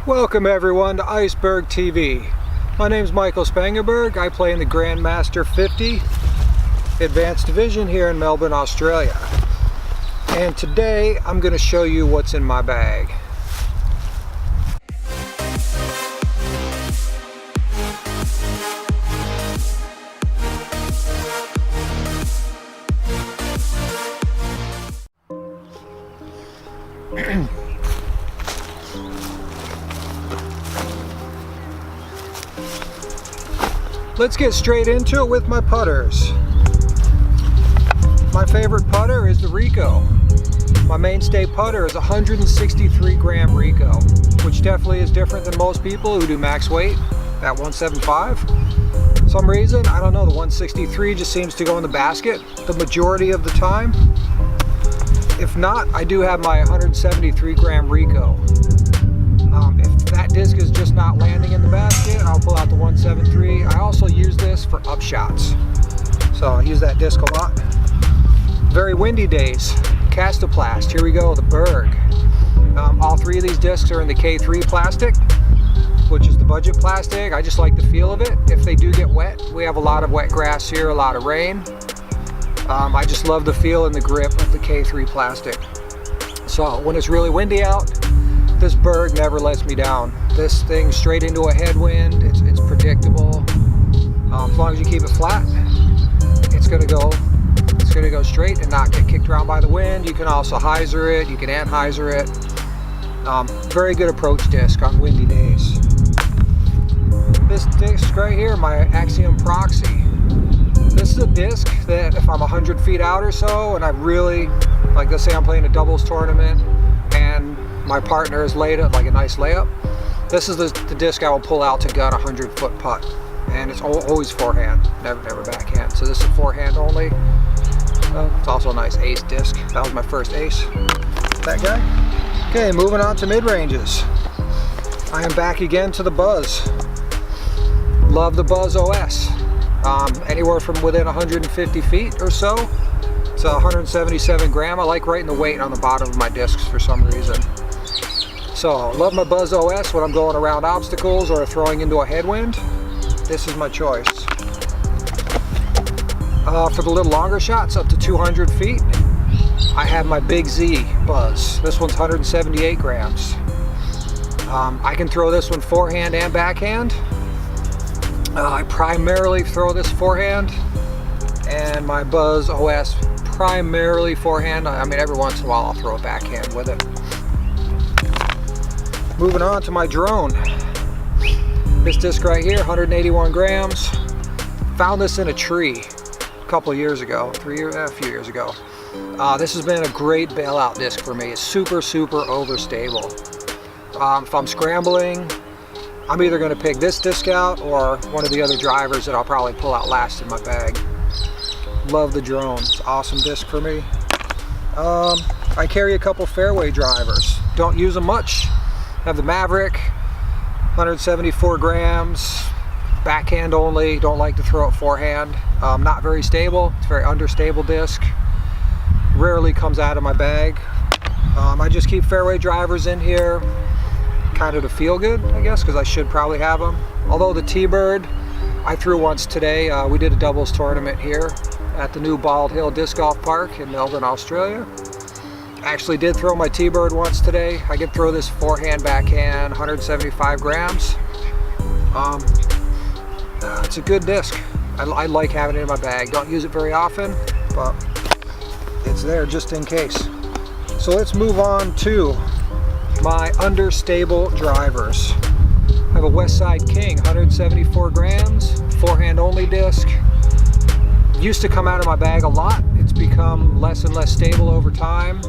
Welcome everyone to IceBerg TV. My name is Michael Spangenberg. I play in the Grandmaster 50 Advanced Division here in Melbourne, Australia. And today I'm going to show you what's in my bag. Let's get straight into it with my putters. My favorite putter is the Rico. My mainstay putter is 163 gram Rico, which definitely is different than most people who do max weight at 175. For some reason, I don't know, the 163 just seems to go in the basket the majority of the time. If not, I do have my 173 gram Rico. If that disc is just not landing in the basket, I'll pull out the 173. I also use this for up shots, so I use that disc a lot. Very windy days, Castoplast, here we go, the Berg. All three of these discs are in the K3 plastic, which is the budget plastic. I just like the feel of it. If they do get wet, we have a lot of wet grass here, a lot of rain. I just love the feel and the grip of the K3 plastic. So when it's really windy out, this Berg never lets me down. This thing straight into a headwind, it's predictable. As long as you keep it flat, it's gonna go straight and not get kicked around by the wind. You can also hyzer it, you can anhyzer it. Very good approach disc on windy days. This disc right here, my Axiom Proxy. This is a disc that if I'm 100 feet out or so, and I really, like let's say I'm playing a doubles tournament, and my partner has laid it like a nice layup, this is the disc I will pull out to gun a 100-foot putt, and it's always forehand, never backhand. So this is forehand only. It's also a nice ace disc. That was my first ace. That guy. Okay, moving on to mid-ranges. I am back again to the Buzz. Love the Buzz OS. Anywhere from within 150 feet or so. It's 177 gram. I like writing the weight on the bottom of my discs for some reason. So, love my Buzz OS when I'm going around obstacles or throwing into a headwind. This is my choice. For the little longer shots, up to 200 feet, I have my Big Z Buzz. This one's 178 grams. I can throw this one forehand and backhand. I primarily throw this forehand, and my Buzz OS primarily forehand. I mean, every once in a while I'll throw a backhand with it. Moving on to my drone. This disc right here, 181 grams. Found this in a tree a couple of years ago, a few years ago. This has been a great bailout disc for me. It's super overstable. If I'm scrambling, I'm either going to pick this disc out or one of the other drivers that I'll probably pull out last in my bag. Love the drone. It's an awesome disc for me. I carry a couple fairway drivers. Don't use them much. Have the Maverick, 174 grams, backhand only. Don't like to throw it forehand. Not very stable. It's a very understable disc. Rarely comes out of my bag. I just keep fairway drivers in here, kind of to feel good, I guess, because I should probably have them. Although the T-Bird, I threw once today. We did a doubles tournament here at the new Bald Hill Disc Golf Park in Melbourne, Australia. Actually did throw my T-Bird once today. I could throw this forehand, backhand, 175 grams. It's a good disc. I like having it in my bag. Don't use it very often, but it's there just in case. So let's move on to my understable drivers. I have a Westside King, 174 grams, forehand only disc. Used to come out of my bag a lot. It's become less and less stable over time.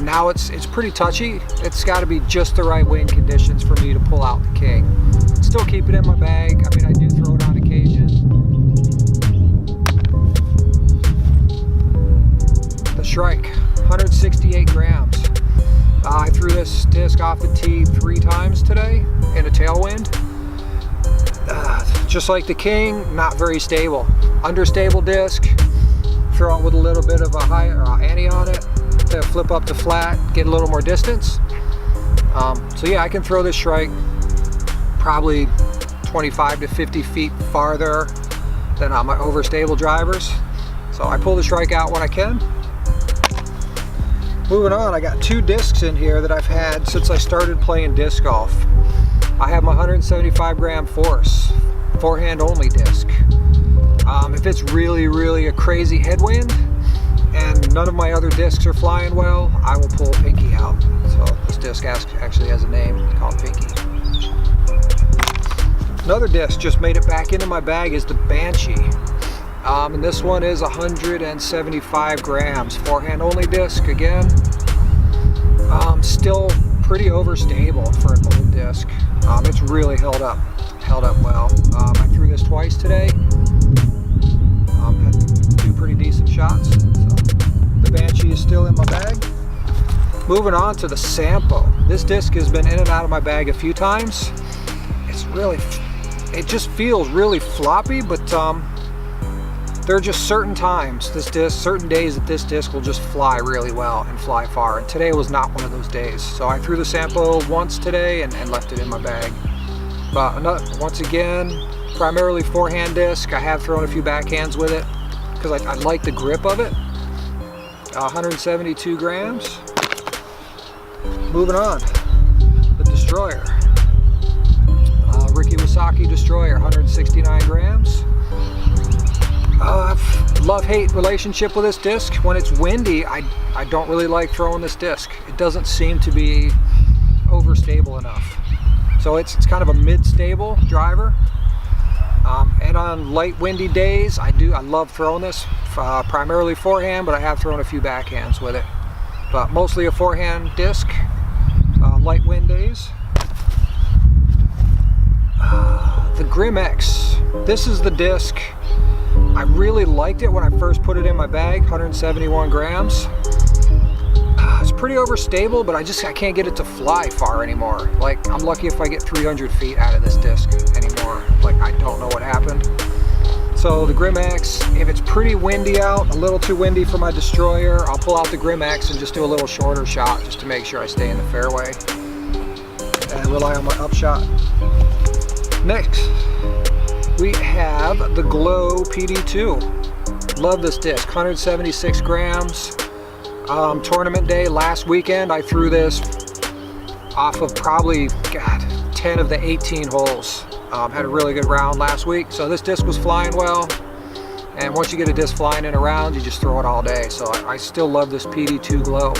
Now it's pretty touchy. It's got to be just the right wind conditions for me to pull out the King. Still keep it in my bag. I mean, I do throw it on occasion. The Shrike, 168 grams. I threw this disc off the tee 3 times today in a tailwind. Just like the King, not very stable. Understable disc. Throw it with a little bit of a high ante on it to flip up to flat, get a little more distance. So yeah, I can throw this shrike probably 25 to 50 feet farther than my overstable drivers. So I pull the shrike out when I can. Moving on, I got 2 discs in here that I've had since I started playing disc golf. I have my 175 gram force, forehand only disc. If it's really a crazy headwind and none of my other discs are flying well, I will pull Pinky out. So this disc actually has a name called Pinky. Another disc just made it back into my bag is the Banshee. And this one is 175 grams, forehand only disc again. Still pretty overstable for an old disc. It's really held up well. I threw this twice today. Had 2 pretty decent shots. So the Banshee is still in my bag. Moving on to the Sampo. This disc has been in and out of my bag a few times. It just feels really floppy, but there are just certain times, certain days that this disc will just fly really well and fly far. And today was not one of those days. So I threw the Sampo once today and left it in my bag. But once again, primarily forehand disc. I have thrown a few backhands with it because I like the grip of it. 172 grams. Moving on, the Destroyer. Ricky Wasaki Destroyer, 169 grams. Love-hate relationship with this disc. When it's windy, I don't really like throwing this disc. It doesn't seem to be overstable enough. So it's kind of a mid-stable driver. And on light windy days, I love throwing this, primarily forehand, but I have thrown a few backhands with it. But mostly a forehand disc, light wind days. The Grim X. This is the disc. I really liked it when I first put it in my bag, 171 grams. It's pretty overstable, but I can't get it to fly far anymore. Like, I'm lucky if I get 300 feet out of this disc anymore. Like, I don't know what happened. So the Grim X, if it's pretty windy out, a little too windy for my Destroyer, I'll pull out the Grim X and just do a little shorter shot just to make sure I stay in the fairway and rely on my upshot. Next, we have the Glow PD2. Love this disc, 176 grams. Tournament day last weekend, I threw this off of probably, 10 of the 18 holes. Had a really good round last week, so this disc was flying well. And once you get a disc flying in a round, you just throw it all day. So I still love this PD2 Glow.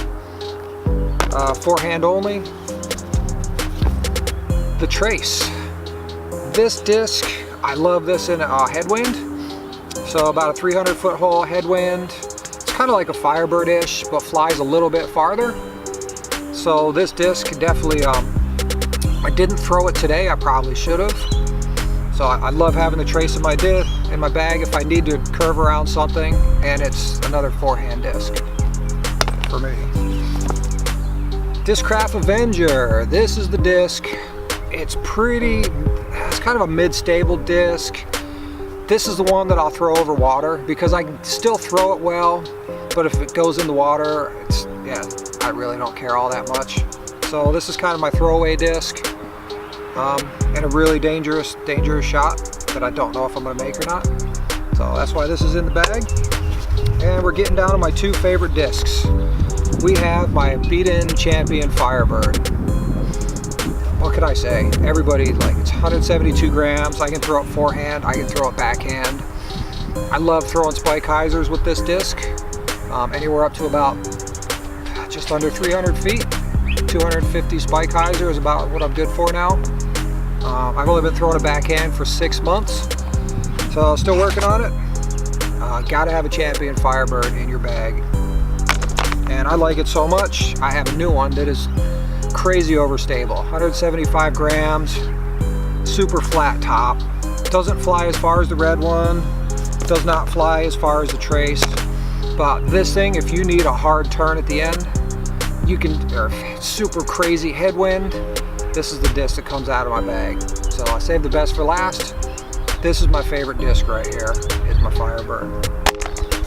Forehand only. The Trace. This disc, I love this in a headwind. So about a 300-foot hole headwind. It's kind of like a Firebird-ish, but flies a little bit farther. So this disc definitely, I didn't throw it today, I probably should have. So I love having the Trace in my bag if I need to curve around something, and it's another forehand disc for me. Discraft Avenger. This is the disc. It's kind of a mid-stable disc. This is the one that I'll throw over water because I can still throw it well, but if it goes in the water, I really don't care all that much. So this is kind of my throwaway disc, and a really dangerous shot that I don't know if I'm going to make or not. So that's why this is in the bag. And we're getting down to my 2 favorite discs. We have my beat-in champion Firebird. What could I say? Everybody, it's 172 grams. I can throw it forehand, I can throw it backhand. I love throwing spike hyzers with this disc. Anywhere up to about just under 300 feet. 250 spike hyzer is about what I'm good for now. I've only been throwing a backhand for 6 months, so still working on it. Gotta have a champion Firebird in your bag. And I like it so much, I have a new one that is crazy overstable. 175 grams, super flat top. Doesn't fly as far as the red one, does not fly as far as the Trace. But this thing, if you need a hard turn at the end, or super crazy headwind, this is the disc that comes out of my bag. So I saved the best for last. This is my favorite disc right here, is my Firebird.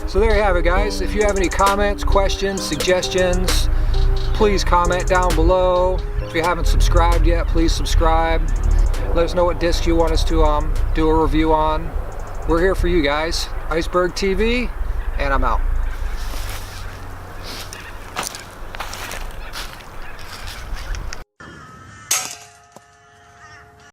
So there you have it, guys. If you have any comments, questions, suggestions, please comment down below. If you haven't subscribed yet, please subscribe. Let us know what discs you want us to do a review on. We're here for you guys. IceBerg TV, and I'm out.